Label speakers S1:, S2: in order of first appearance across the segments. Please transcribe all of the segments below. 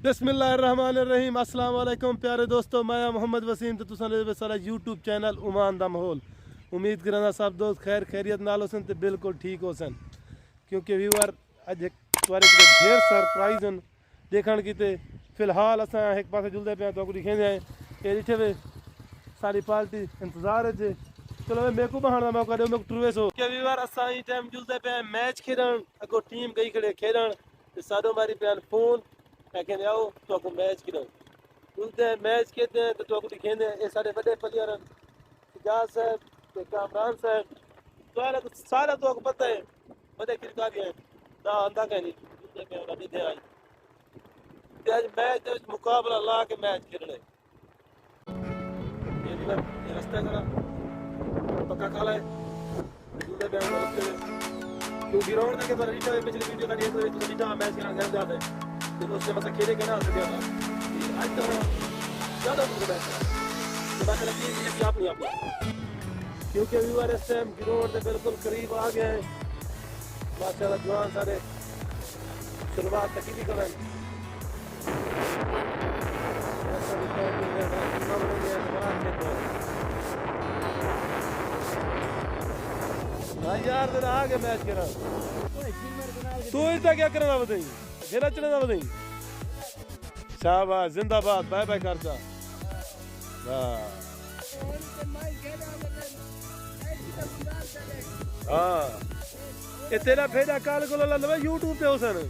S1: बिस्मिल्लाहिर्रहमानिर्रहीम। अस्सलाम वालेकुम प्यारे दोस्तों, मैं मोहम्मद वसीम तो तुम सारा यूट्यूब चैनल उमान दा माहौल। उम्मीद करना सब दोस्त खैर खैरियत नाल होसन ते बिल्कुल ठीक होसन, क्योंकि व्यूअर अज एक तुआरे को ढेर सरप्राइज हैं देखण की। ते फिलहाल असां एक पासे जुलदे पे तो दिखेंदे हैं ये दिखे वे सारी पार्टी इंतजार है जे। चलो मेरे को बहाना मौका दो, मेरे टुरवे सो के व्यूअर असां ई टाइम जुलदे पे मैच खेडण। अगो टीम गई खड़े खेडण ते साडो मारी पे फोन कहते आओ तो आपको मैच खेलो। जुलते हैं मैच खेलते हैं तो आपको दिखेंदे हैं ये सारे बड़े प्लेयर हैं, इजाज साहब ते कामरान साहब तो सारा तो आपको पता है बड़े खिलाड़ी हैं ना आंदा कहीं नहीं। जुलते पे बड़ी दे आई ते आज मैच दे मुकाबला ला के मैच खेलने ये रास्ता करा पक्का काला है। जुलते पे क्यों ग्राउंड के पर रीटा पिछली वीडियो का देखो तो रीटा मैच खेलना जाता है तो उससे मतलब खेले के ना सके आज तो ज़्यादा मुझे तो बात लगी है कि आप नहीं आप क्योंकि व्यूअर इस टाइम ग्राउंड के बिल्कुल करीब आ गए हैं। माशाल्लाह जवान सारे शुरुआत तक ही करें यार तेरा आगे मैच करा तू इसका क्या करना बताइए घेरा चलना बताइए। शाबाश जिंदाबाद बाय बाय करता हाँ ये तेरा फेरा काल को लगा यूट्यूब पे होसन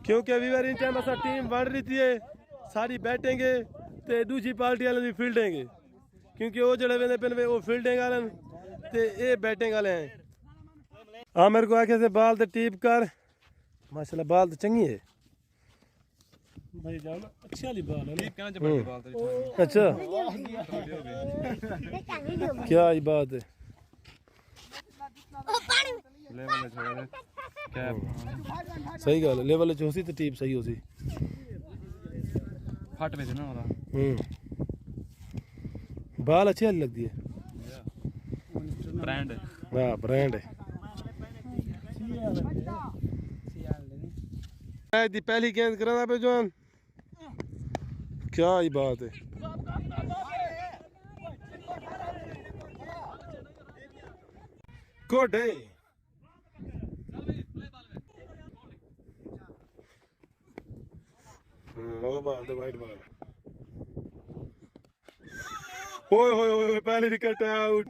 S1: क्योंकि अभी बार इन टाइम असा टीम बन रही थी सारी बैठेंगे ते दूसरी पार्टी वाले भी फील्डेंगे क्योंकि वो जड़े वेंदे पे वो फील्डिंग वाले ते ये बैटिंग वाले हैं। हाँ मेरे को आखे से बाल ते टीप कर माशाल्लाह बाल तो चंगी है भाई जान अच्छी वाली बाल है ना कहना चाहिए बाल तो अच्छा क्या ये बात है लेवल छोड़ क्या सही गल लेवल च होसी तो टीप सही होसी फट पे ना वाला बाल अच्छी वाली लगती है ब्रांड हां ब्रांड है। मैच दी पहली गेंद करा पे जवान क्या ही बात है गुड है वो बाल दे वाइट बाल ओए होए होए पहली विकेट आउट।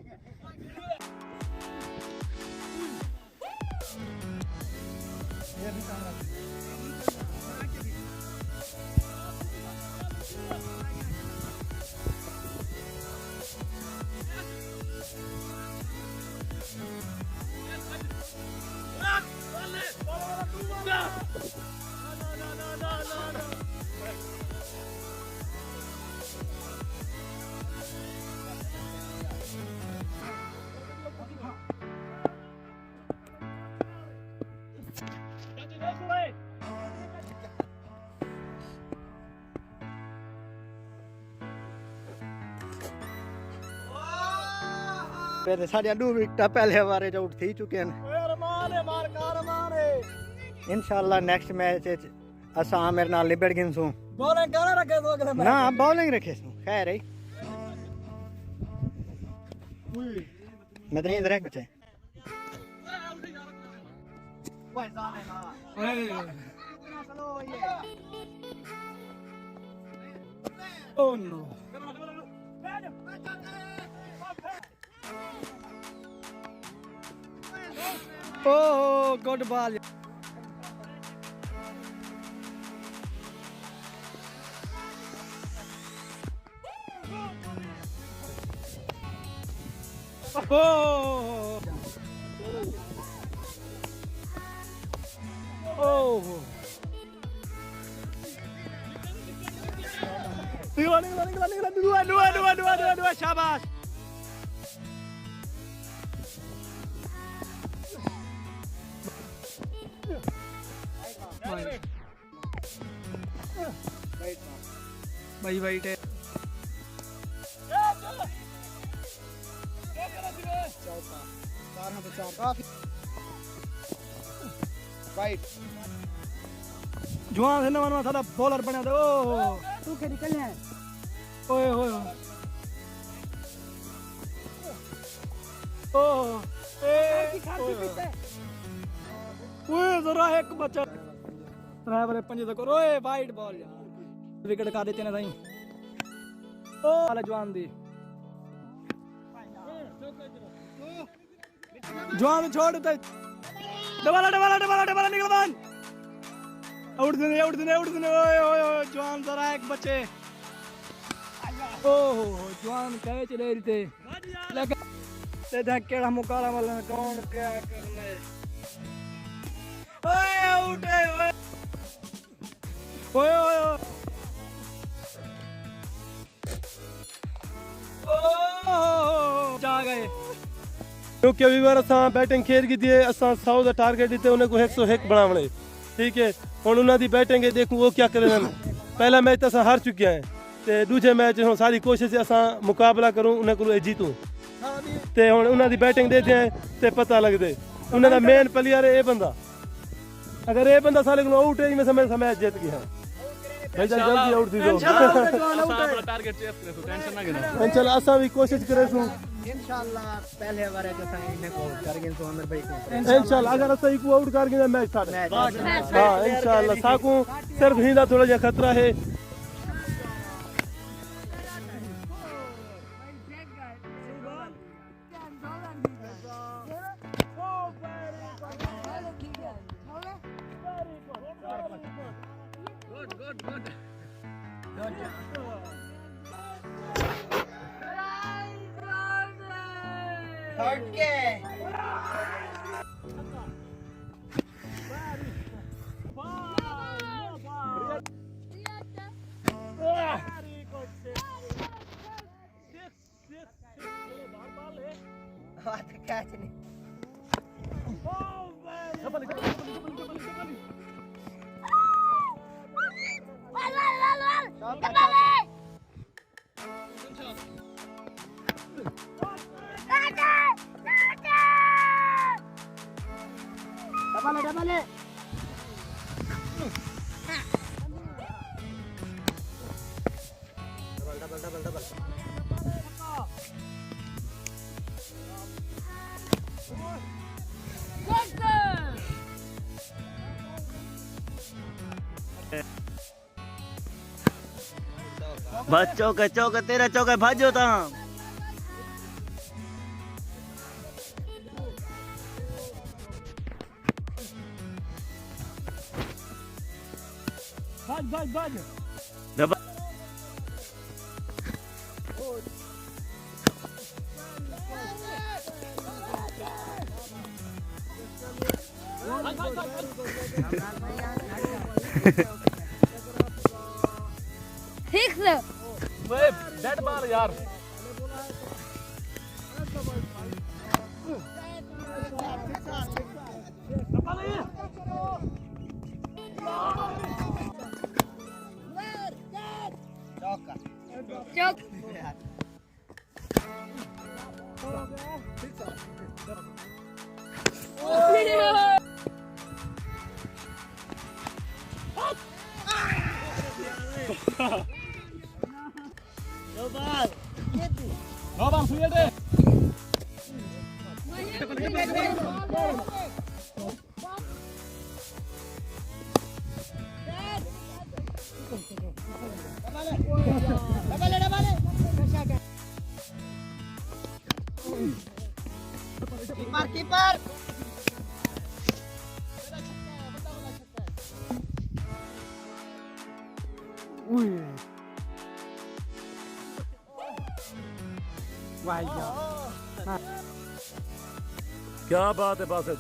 S2: पहले साढ़े 2 विकेट पहले हमारे आउट थी चुके हैं। इंशाल्लाह नेक्स्ट मैच असा मेरे नाल निबड़ गिन सू बॉलिंग करा रखे तो ना बॉलिंग रखे सू खैर है मैं तो इधर कुछ है oh no Oh, good ball. Oh. Oh. Dua, shabash. भाई वाइट है वाइट जुआन से नवा साडा बॉलर बनया ते ओ तू के निकल है ओए होए ओ ए ओए जरा एक बच्चा ड्राइवर पंजे तक ओए वाइड बॉल यार विकेट का देते ना सही ओ वाला जवान दी जवान छोड़ दे डबला डबला डबला डबला निकल बन आउट देने ओए ओए ओए जवान जरा एक बच्चे ओहो जवान कहे चले रही लेकिन ते देख केड़ा मुकाला वाला कौन क्या करने ओए आउट है ओए ओए ओए जा गए
S1: क्योंकि अभी बार असां बैटिंग खेल की थी असां 100 का टारगेट दिते उन्हें को 101 बनावणे ठीक है हुन उन्हां दी बैटिंग है देखूं वो क्या करे पहला मैच असां हार चुके हैं ते दूसरे मैच हुन सारी कोशिश असां मुकाबला करूं उन्हें को जीतूं ते हुन उन्हां दी बैटिंग देते हैं ते पता लगदे उन्हां दा मेन प्लेयर है ए बंदा अगर ये बंदा साले को आउट है मैं समझ मैच जीत गया भाई जल्दी आउट दी दो
S3: अपना टारगेट चेस करे तो टेंशन ना घेना
S1: इंशाल्लाह असां भी कोशिश करे सु
S2: इंशाल्लाह पहले बार के साथ इन्हें को करगे तो आमिर भाई को
S1: इंशाल्लाह अगर असां को आउट करके मैच स्टार्ट हां इंशाल्लाह साकू सिर्फ हिंदा थोड़ा जा खतरा है
S3: बस चौका तेरा चौका भाजो ता
S2: भाज
S3: डेड बॉल यार
S2: कीपर
S1: क्या बात है Basit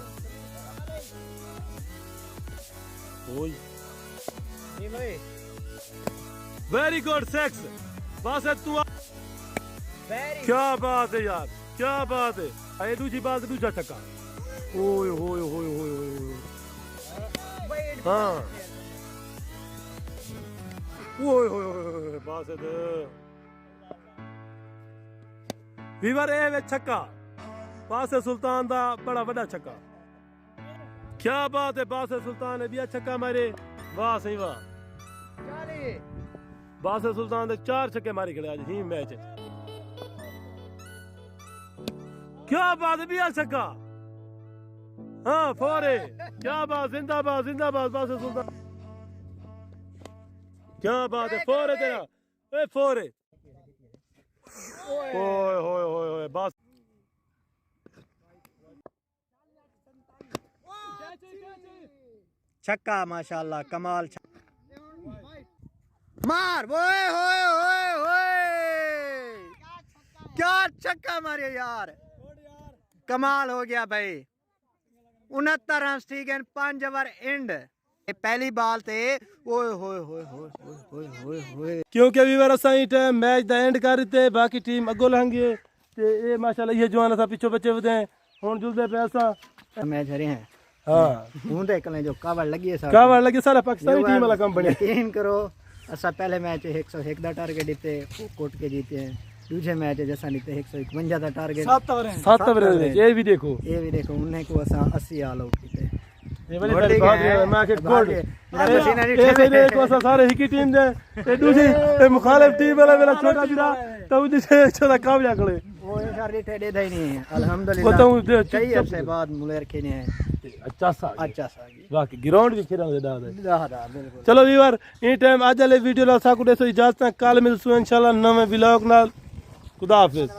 S1: very good sex Basit तू क्या बात है यार क्या बात है ये दूसरी बात दूसरा छक्का ओए होए होए होए होए हाँ ओए होए होए बासित वीवर ए छक्का बासित सुल्तान दा बड़ा बड़ा छक्का क्या बात है बासित सुल्तान ने दिया छक्का मारे वाह सही वाह बासित सुल्तान दे 4 छक्के मारी खड़े आज ही मैच क्या बात है भी आ छक्का हाँ फोरे क्या बात जिंदाबाद जिंदाबाद बासित सुल्तान क्या बात है फोरे तेरा ए फोरे ओए होए होए होए बस
S2: छक्का माशाल्लाह कमाल मार ओए होए होए होए क्या छक्का मारे यार कमाल हो गया भाई 69 रन ठीक है 5 ओवर एंड पहली बाल ते ओए होए होए होए होए होए होए
S1: क्योंकि वीवर असां ही टाइम मैच दा एंड कर दिते बाकी टीम अगो लंघे ते ए माशाल्लाह ये जवान था पिछो बच्चे वदे हुन जुलदे पे असां
S2: मैच हरे हैं
S1: हां
S2: हूं देख ले जो कावड़ लगी है
S1: कावड़ लगे सारा पाकिस्तानी टीम वाला काम बने
S2: यकीन करो असा पहले मैच 101 दा टारगेट दिते कोट के जीते हैं दूसरे मैच जैसा नीते 151 दा टारगेट 7 ओवर
S1: ये भी देखो
S2: उन्हें को असा 80 ऑल आउट कीते
S1: ये वाली बात है मैं के गोल्ड ऐसे देखो असा सारे ही की टीम दे ते दूसरी ते मुखालिफ टीम वाला मेरा छोटा बिरा तब जिसे छोटा कावड़ा खड़े
S2: वो सारी ठेडे दे नहीं है अल्हम्दुलिल्लाह
S1: वो तो
S2: कई हफ्ते बाद मुलेर खेने हैं
S1: अच्छा सा बाकी ग्राउंड भी खेलने दे दादा
S2: बिल्कुल
S1: चलो व्यूअर ई टाइम आज वाले वीडियो ला साकू देसो इजाजत कल मिलसू इंशाल्लाह नवे व्लॉग नाल खुदा हाफिज।